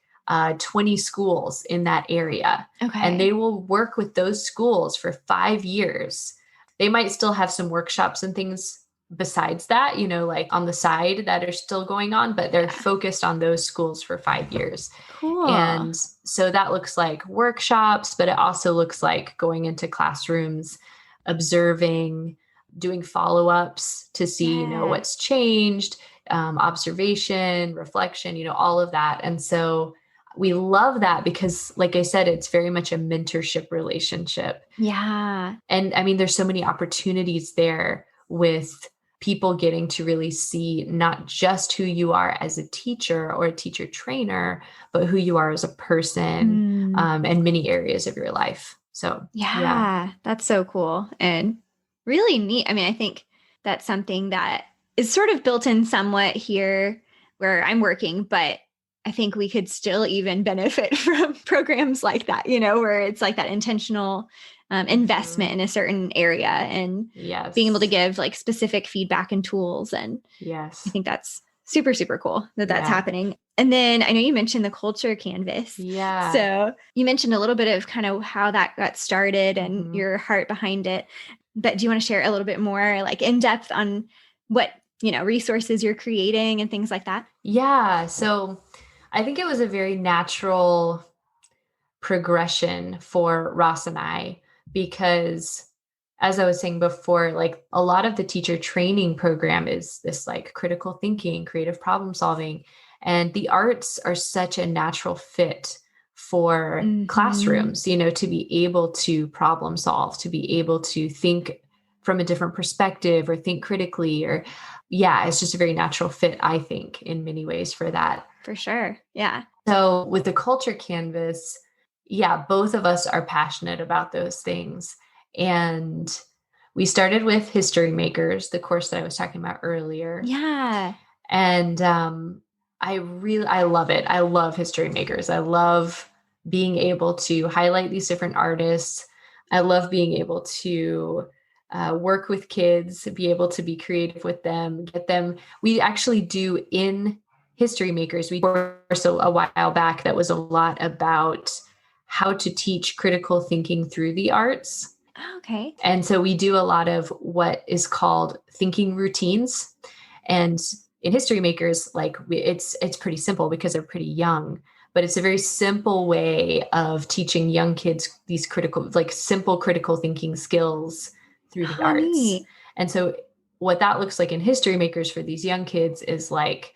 20 schools in that area. Okay. And they will work with those schools for 5 years. They might still have some workshops and things besides that, like on the side that are still going on, but they're focused on those schools for 5 years. Cool. And so that looks like workshops, but it also looks like going into classrooms, observing, doing follow-ups to see, what's changed, observation, reflection, all of that. And so we love that because, like I said, it's very much a mentorship relationship. Yeah. And I mean, there's so many opportunities there with people getting to really see not just who you are as a teacher or a teacher trainer, but who you are as a person in many areas of your life. So, yeah, that's so cool and really neat. I mean, I think that's something that is sort of built in somewhat here where I'm working, but I think we could still even benefit from programs like that, where it's like that intentional investment in a certain area and being able to give like specific feedback and tools. And I think that's super, super cool that that's happening. And then I know you mentioned the culture canvas. Yeah. So you mentioned a little bit of kind of how that got started and your heart behind it. But do you want to share a little bit more like in depth on what, resources you're creating and things like that? Yeah. So I think it was a very natural progression for Ross and I, because as I was saying before, like a lot of the teacher training program is this like critical thinking, creative problem solving, and the arts are such a natural fit for classrooms, to be able to problem solve, to be able to think from a different perspective or think critically, or it's just a very natural fit, I think, in many ways for that. For sure. Yeah. So with the culture canvas, both of us are passionate about those things. And we started with History Makers, the course that I was talking about earlier. Yeah. And I love it. I love History Makers. I love being able to highlight these different artists. I love being able to work with kids, be able to be creative with them, get them. We actually do in History Makers, we course a while back that was a lot about how to teach critical thinking through the arts. Okay. And so we do a lot of what is called thinking routines. And in History Makers, like it's pretty simple because they're pretty young, but it's a very simple way of teaching young kids these simple critical thinking skills through the arts. Neat. And so what that looks like in History Makers for these young kids is like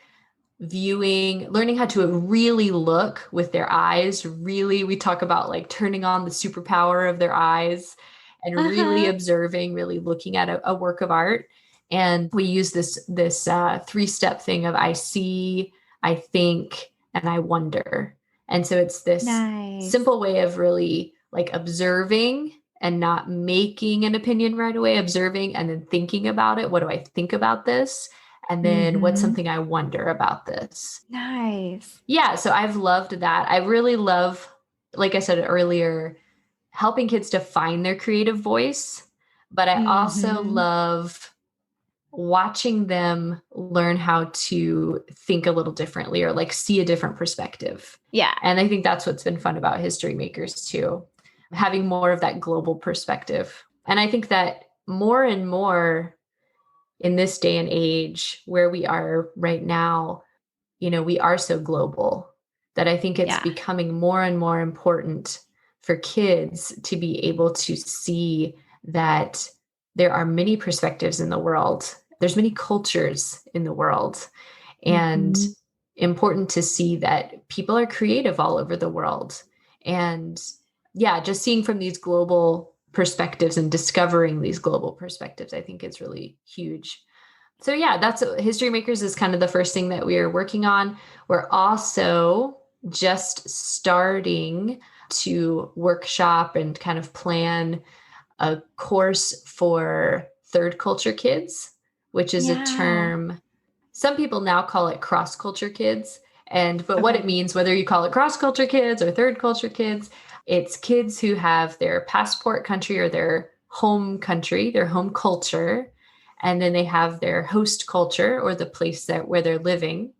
learning how to really look with their eyes. Really, we talk about like turning on the superpower of their eyes and really Uh-huh. observing, really looking at a work of art. And we use this 3-step thing of I see, I think, and I wonder. And so it's this Nice. simple way of really like observing and not making an opinion right away, observing and then thinking about it. What do I think about this? And then what's Mm-hmm. something I wonder about this? Nice. Yeah, so I've loved that. I really love, like I said earlier, helping kids to find their creative voice, but I also Mm-hmm. love watching them learn how to think a little differently or like see a different perspective. Yeah. And I think that's what's been fun about History Makers too, having more of that global perspective. And I think that more and more in this day and age where we are right now, we are so global that I think it's Yeah. becoming more and more important for kids to be able to see that there are many perspectives in the world. There's many cultures in the world, and Mm-hmm. important to see that people are creative all over the world. And yeah, just seeing from these global perspectives and discovering these global perspectives, I think is really huge. So yeah, that's History Makers is kind of the first thing that we are working on. We're also just starting to workshop and kind of plan a course for third culture kids, which is a Yeah. term some people now call it cross culture kids. But what it Okay. means, whether you call it cross culture kids or third culture kids, it's kids who have their passport country or their home country, their home culture, and then they have their host culture or the place where they're living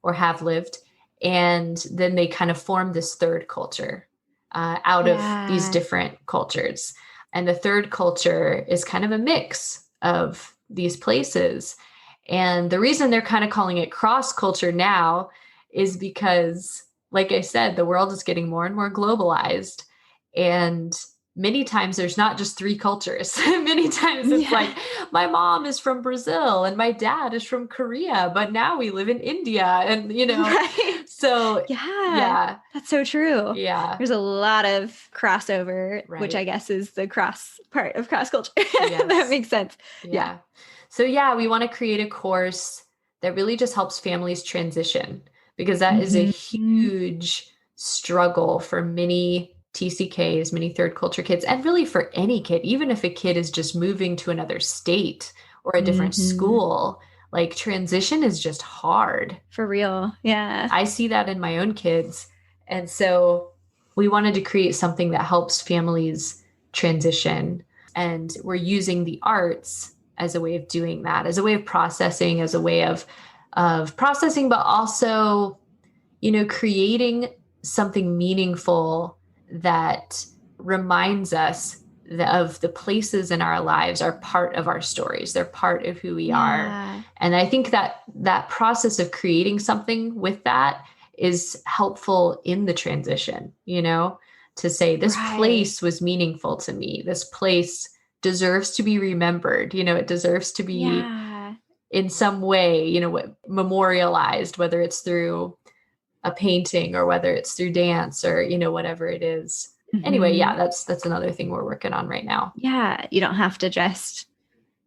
or have lived. And then they kind of form this third culture out of these Yeah. different cultures. And the third culture is kind of a mix of these places. And the reason they're kind of calling it cross culture now is because, like I said, the world is getting more and more globalized. And many times there's not just 3 cultures. Many times it's Yeah. like, my mom is from Brazil and my dad is from Korea, but now we live in India. And, Right. so Yeah. yeah, That's so true. yeah, There's a lot of crossover, which I right. guess is the cross part of cross culture. That Yes. makes sense. Yeah. Yeah. So yeah, we want to create a course that really just helps families transition because that is a Mm-hmm. huge struggle for many TCKs, many third culture kids, and really for any kid, even if a kid is just moving to another state or a different Mm-hmm. school, like transition is just hard. For real. Yeah. I see that in my own kids. And so we wanted to create something that helps families transition. And we're using the arts as a way of doing that, as a way of processing, as a way of processing, but also, creating something meaningful that reminds us of the places in our lives are part of our stories. They're part of who we are. Yeah. And I think that process of creating something with that is helpful in the transition, to say this Right. place was meaningful to me. This place deserves to be remembered. It deserves to be Yeah. in some way, memorialized, whether it's through a painting or whether it's through dance or, whatever it is. Anyway, Mm-hmm. yeah, that's another thing we're working on right now. Yeah. You don't have to just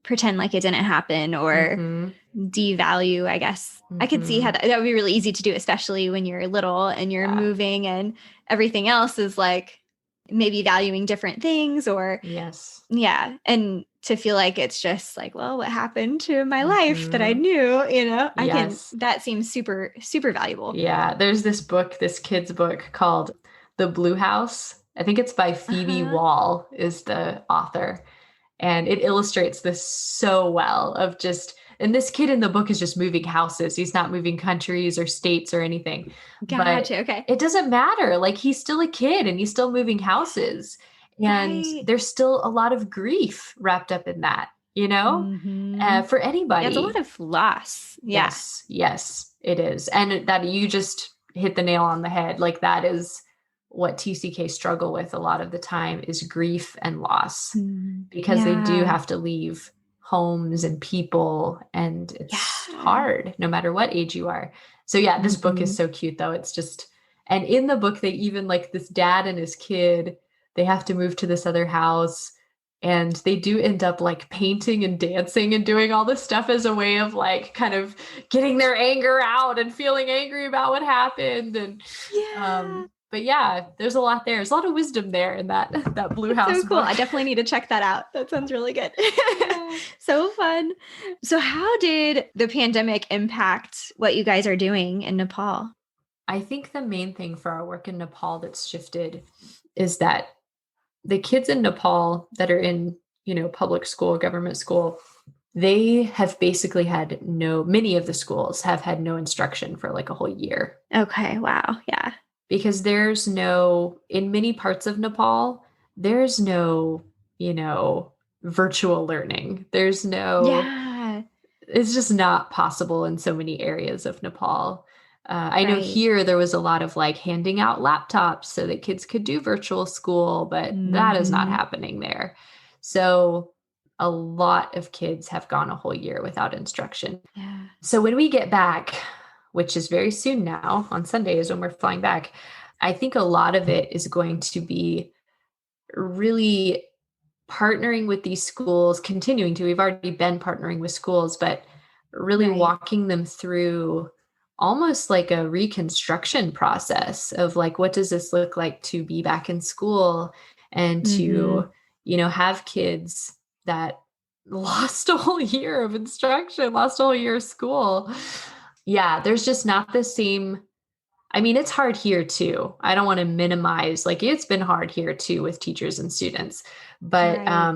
pretend like it didn't happen or Mhm. devalue, I guess. I could see how Mhm. that would be really easy to do, especially when you're little and you're Yeah. moving and everything else is like maybe valuing different things or, Yes. yeah. And to feel like it's just like, well, what happened to my life that I Mhm. knew, Yes. that seems super, super valuable. Yeah, there's this book, this kid's book called The Blue House. I think it's by Uh Phoebe huh. Wall is the author. And it illustrates this so well of just, and this kid in the book is just moving houses. He's not moving countries or states or anything, but Gotcha. Okay. it doesn't matter. Like he's still a kid and he's still moving houses. And Right. there's still a lot of grief wrapped up in that, Mm-hmm. for Yeah, it's a lot anybody. of loss. Yeah. Yes, yes, it is. And that you just hit the nail on the head. Like that is what TCK struggle with a lot of the time is grief and loss Mm. because they do Yeah. have to leave homes and people, and it's hard no matter what age you are. So yeah, this book is so cute though. It's just, and in the book, they even like this dad and his kid, they have to move to this other house, and they do end up like painting and dancing and doing all this stuff as a way of like kind of getting their anger out and feeling angry about what happened. And but yeah, there's a lot there. There's a lot of wisdom there in that Blue House so cool. book. I definitely need to check that out. That sounds really good. So fun. So how did the pandemic impact what you guys are doing in Nepal? I think the main thing for our work in Nepal that's shifted is that the kids in Nepal that are in, public school, government school, they have basically had many of the schools have had no instruction for like a whole year. Okay. Wow. Yeah. Because in many parts of Nepal, there's no, virtual learning. There's it's just not possible in so many areas of Nepal. I know here there was a lot of like handing out laptops so that kids could do virtual school, but that is not happening there. So a lot of kids have gone a whole year without instruction. Yeah. So when we get back, which is very soon now, on Sunday is when we're flying back, I think a lot of it is going to be really partnering with these schools, we've already been partnering with schools, but really walking them through almost like a reconstruction process of like, what does this look like to be back in school and to, have kids that lost a whole year of instruction, lost a whole year of school. Yeah, there's just not the same. I mean, it's hard here too. I don't want to minimize, like it's been hard here too with teachers and students, but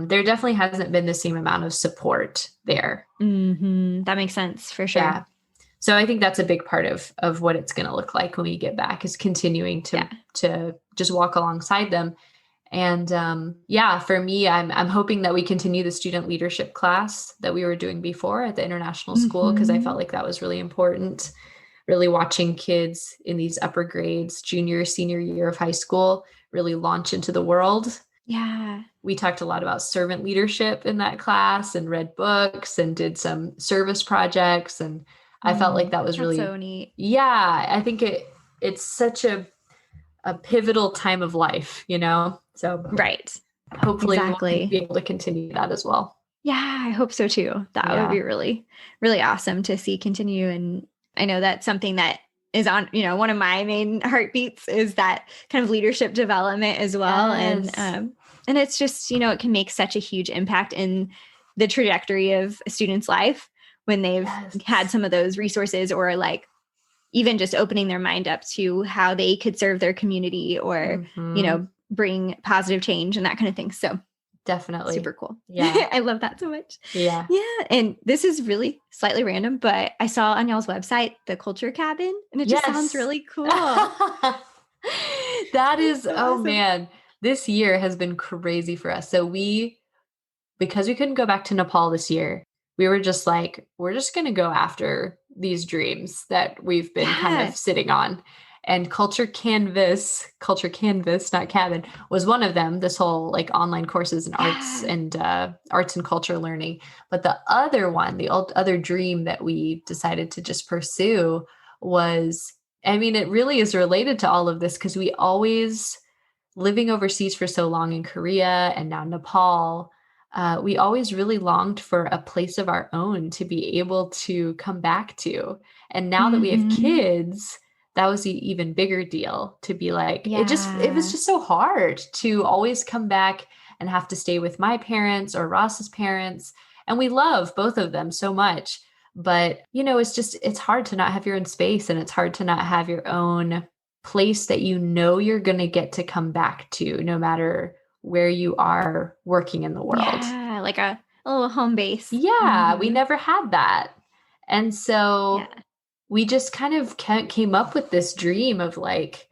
there definitely hasn't been the same amount of support there. That makes sense for sure. Yeah. So I think that's a big part of what it's going to look like when we get back, is continuing to just walk alongside them. And for me, I'm hoping that we continue the student leadership class that we were doing before at the international school, because I felt like that was really important. Really watching kids in these upper grades, junior, senior year of high school, really launch into the world. Yeah. We talked a lot about servant leadership in that class and read books and did some service projects. And I felt like that was really so neat. Yeah. I think it's such a pivotal time of life, So hopefully we'll be able to continue that as well. Yeah, I hope so too. That would be really, really awesome to see continue. And I know that's something that is on, one of my main heartbeats is that kind of leadership development as well. Yes. And it's just, it can make such a huge impact in the trajectory of a student's life when they've had some of those resources, or like even just opening their mind up to how they could serve their community or, bring positive change and that kind of thing. So definitely super cool. Yeah. I love that so much. Yeah. Yeah. And this is really slightly random, but I saw on y'all's website, the culture cabin, and it just sounds really cool. That is, awesome. Man, this year has been crazy for us. So because we couldn't go back to Nepal this year, we were just like, we're just going to go after these dreams that we've been kind of sitting on. And Culture Canvas, not cabin, was one of them. This whole like online courses and arts and culture learning. But the other one, the other dream that we decided to just pursue was, it really is related to all of this, because we always, living overseas for so long in Korea and now Nepal, we always really longed for a place of our own to be able to come back to. And now that we have kids, that was the even bigger deal, to be like, it was just so hard to always come back and have to stay with my parents or Ross's parents. And we love both of them so much, but it's hard to not have your own space, and it's hard to not have your own place that you're going to get to come back to no matter where you are working in the world. Yeah, like a little home base. Yeah, we never had that. And so we just kind of came up with this dream of like,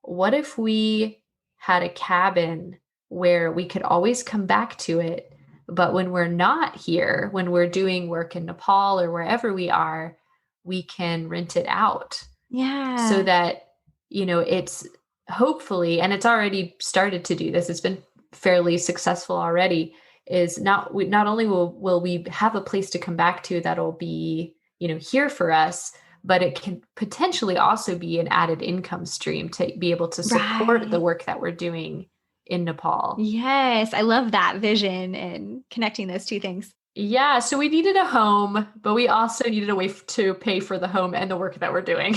what if we had a cabin where we could always come back to it, but when we're not here, when we're doing work in Nepal or wherever we are, we can rent it out. Yeah. So that, it's hopefully, and it's already started to do this, it's been fairly successful already, is not only will we have a place to come back to that'll be, here for us, but it can potentially also be an added income stream to be able to support the work that we're doing in Nepal. Yes, I love that vision and connecting those two things. Yeah, so we needed a home, but we also needed a way to pay for the home and the work that we're doing.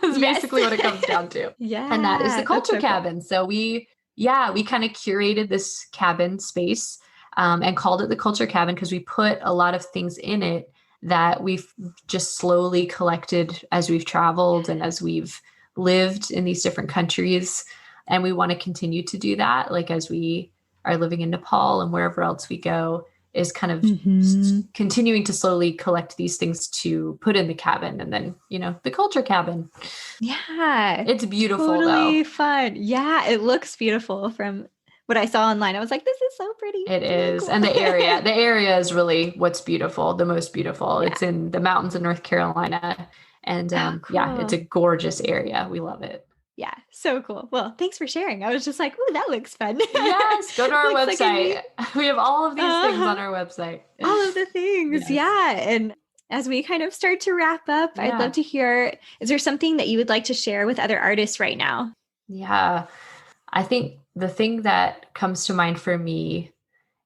Is basically what it comes down to. Yeah. And that is the culture so cabin. Cool. So we kind of curated this cabin space and called it the culture cabin because we put a lot of things in it that we've just slowly collected as we've traveled and as we've lived in these different countries. And we want to continue to do that, like as we are living in Nepal and wherever else we go, is kind of continuing to slowly collect these things to put in the cabin and then, the culture cabin. Yeah. It's beautiful totally though. Fun. Yeah, it looks beautiful from what I saw online. I was like, this is so pretty. It is. Cool. And the area is really what's beautiful, the most beautiful. Yeah. It's in the mountains of North Carolina. And cool. Yeah, it's a gorgeous area. We love it. Yeah, so cool. Well, thanks for sharing. I was just like, ooh, that looks fun. Yes, go to our website. We have all of these things on our website. All of the things, yes. Yeah. And as we kind of start to wrap up, I'd love to hear, is there something that you would like to share with other artists right now? Yeah, I think the thing that comes to mind for me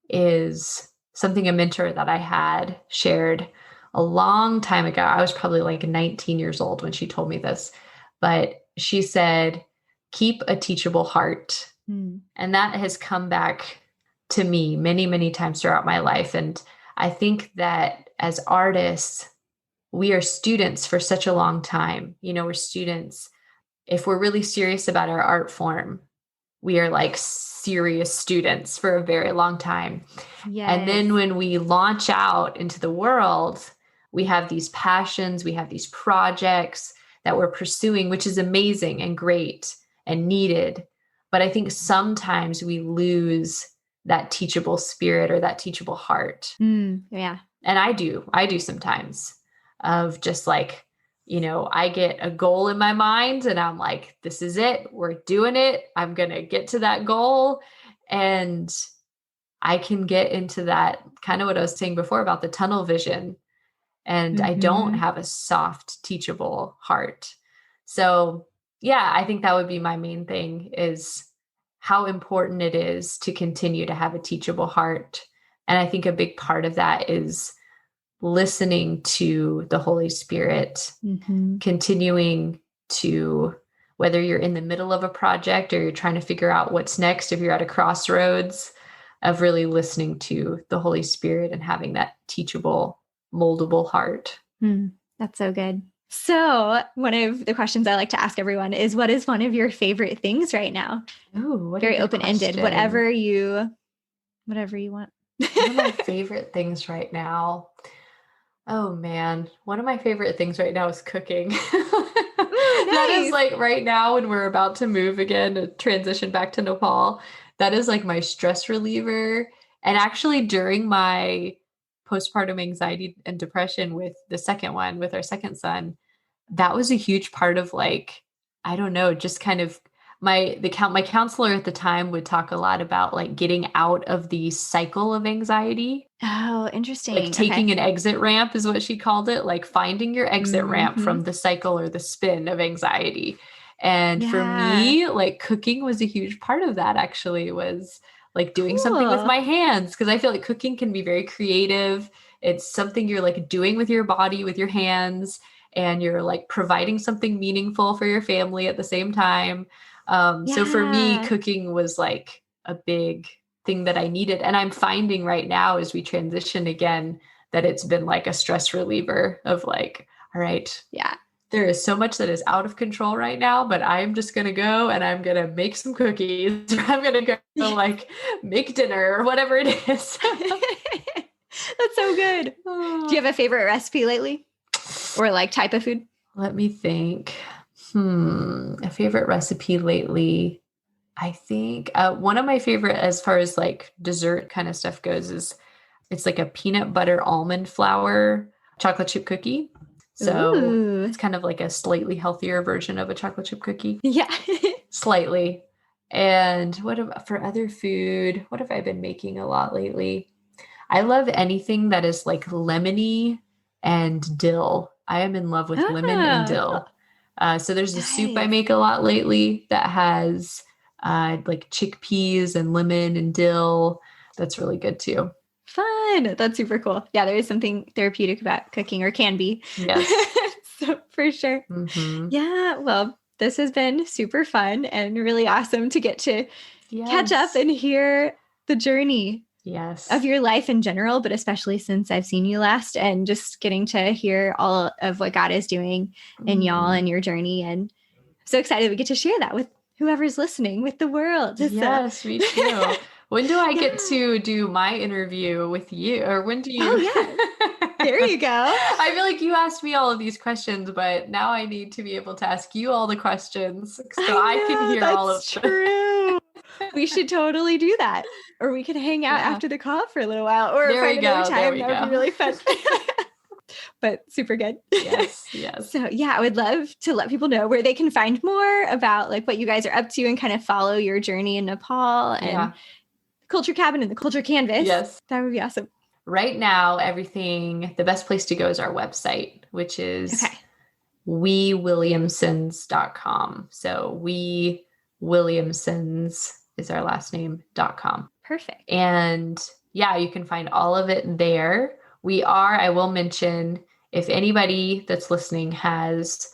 is something a mentor that I had shared a long time ago. I was probably like 19 years old when she told me this, but she said, keep a teachable heart. And that has come back to me many, many times throughout my life. And I think that as artists, we are students for such a long time. We're students. If we're really serious about our art form, we are like serious students for a very long time. Yes. And then when we launch out into the world, we have these passions, we have these projects that we're pursuing, which is amazing and great and needed. But I think sometimes we lose that teachable spirit or that teachable heart. Yeah. And I do sometimes, of just like, I get a goal in my mind and I'm like, this is it. We're doing it. I'm going to get to that goal. And I can get into that kind of what I was saying before about the tunnel vision. And I don't have a soft, teachable heart. So yeah, I think that would be my main thing, is how important it is to continue to have a teachable heart. And I think a big part of that is listening to the Holy Spirit, continuing to, whether you're in the middle of a project or you're trying to figure out what's next, if you're at a crossroads, of really listening to the Holy Spirit and having that teachable, moldable heart. That's so good. So one of the questions I like to ask everyone is, what is one of your favorite things right now? Ooh, very open-ended, whatever you want. One of my favorite things right now. Oh man, one of my favorite things right now is cooking. That is like right now when we're about to move again, to transition back to Nepal, that is like my stress reliever. And actually during my postpartum anxiety and depression with the second one, with our second son, that was a huge part of like, I don't know, just kind of my counselor at the time would talk a lot about like getting out of the cycle of anxiety. Oh, interesting. Like taking an exit ramp is what she called it, like finding your exit ramp from the cycle or the spin of anxiety. And for me, like cooking was a huge part of that, actually, was like doing something with my hands, because I feel like cooking can be very creative. It's something you're like doing with your body, with your hands, and you're like providing something meaningful for your family at the same time. So for me, cooking was like a big thing that I needed. And I'm finding right now as we transition again, that it's been like a stress reliever of like, all right, there is so much that is out of control right now, but I'm just going to go and I'm going to make some cookies. I'm going to go like make dinner or whatever it is. That's so good. Do you have a favorite recipe lately, or like type of food? Let me think. A favorite recipe lately. I think one of my favorite, as far as like dessert kind of stuff goes, is it's like a peanut butter almond flour chocolate chip cookie. So it's kind of like a slightly healthier version of a chocolate chip cookie. Yeah. Slightly. And for other food, what have I been making a lot lately? I love anything that is like lemony and dill. I am in love with lemon and dill. So there's a soup I make a lot lately that has like chickpeas and lemon and dill. That's really good too. Fun. That's super cool. Yeah, there is something therapeutic about cooking, or can be. Yes. So for sure. Mm-hmm. Yeah. Well, this has been super fun and really awesome to get to catch up and hear the journey of your life in general, but especially since I've seen you last, and just getting to hear all of what God is doing in y'all and your journey. And I'm so excited we get to share that with whoever's listening, with the world. Yes, me too. When do I get to do my interview with you? Or when do you? Oh, yeah. There you go. I feel like you asked me all of these questions, but now I need to be able to ask you all the questions so I can hear all of them. True. We should totally do that. Or we could hang out after the call for a little while, or find another time. That would be really fun. But super good. Yes. So yeah, I would love to let people know where they can find more about like what you guys are up to and kind of follow your journey in Nepal and Culture Cabin and the Culture Canvas. Yes. That would be awesome. Right now, the best place to go is our website, which is wewilliamsons.com. So wewilliamsons is our last name.com. Perfect. And yeah, you can find all of it there. I will mention, if anybody that's listening has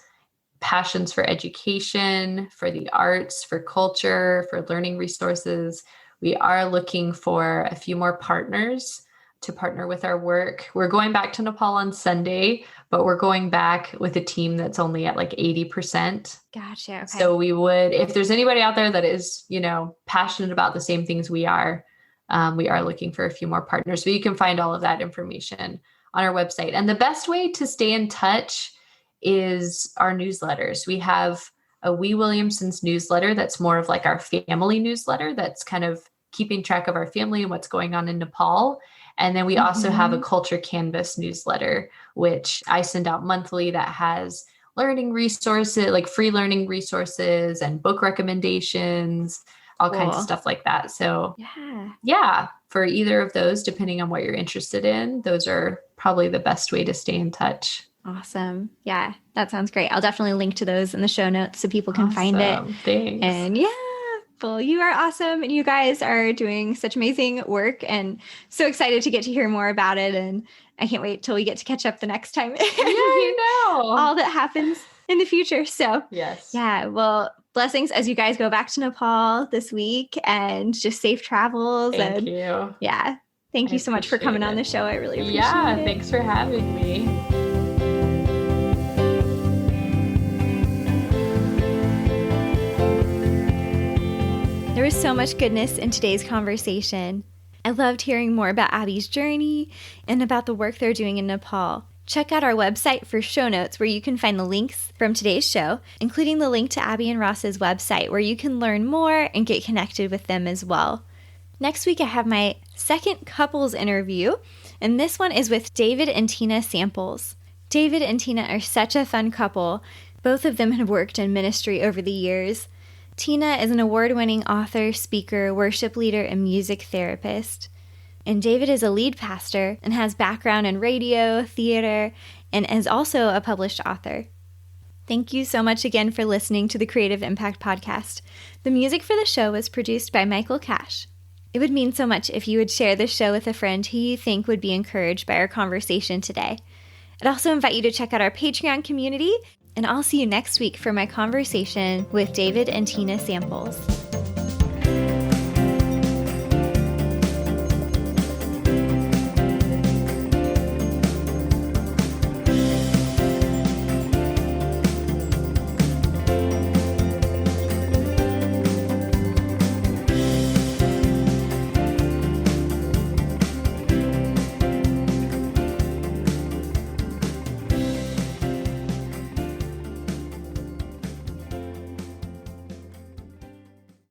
passions for education, for the arts, for culture, for learning resources, we are looking for a few more partners to partner with our work. We're going back to Nepal on Sunday, but we're going back with a team that's only at like 80%. Gotcha. Okay. So if there's anybody out there that is, passionate about the same things we are looking for a few more partners. So you can find all of that information on our website. And the best way to stay in touch is our newsletters. We have a We Williamsons newsletter that's more of like our family newsletter that's kind of keeping track of our family and what's going on in Nepal. And then we also have a Culture Canvas newsletter, which I send out monthly, that has learning resources, like free learning resources and book recommendations, all kinds of stuff like that. So yeah, for either of those, depending on what you're interested in, those are probably the best way to stay in touch. Awesome. Yeah, that sounds great. I'll definitely link to those in the show notes so people can find it. Thanks. And well, you are awesome. And you guys are doing such amazing work, and so excited to get to hear more about it. And I can't wait till we get to catch up the next time. All that happens in the future. So well, blessings as you guys go back to Nepal this week, and just safe travels. Thank you. Yeah. Thank you so much for coming on the show. I really appreciate it. Yeah, thanks for having me. There was so much goodness in today's conversation. I loved hearing more about Abby's journey and about the work they're doing in Nepal. Check out our website for show notes where you can find the links from today's show, including the link to Abby and Ross's website where you can learn more and get connected with them as well. Next week, I have my second couples interview, and this one is with David and Tina Samples. David and Tina are such a fun couple. Both of them have worked in ministry over the years. Tina is an award-winning author, speaker, worship leader, and music therapist. And David is a lead pastor and has background in radio, theater, and is also a published author. Thank you so much again for listening to the Creative Impact Podcast. The music for the show was produced by Michael Cash. It would mean so much if you would share this show with a friend who you think would be encouraged by our conversation today. I'd also invite you to check out our Patreon community, and I'll see you next week for my conversation with David and Tina Samples.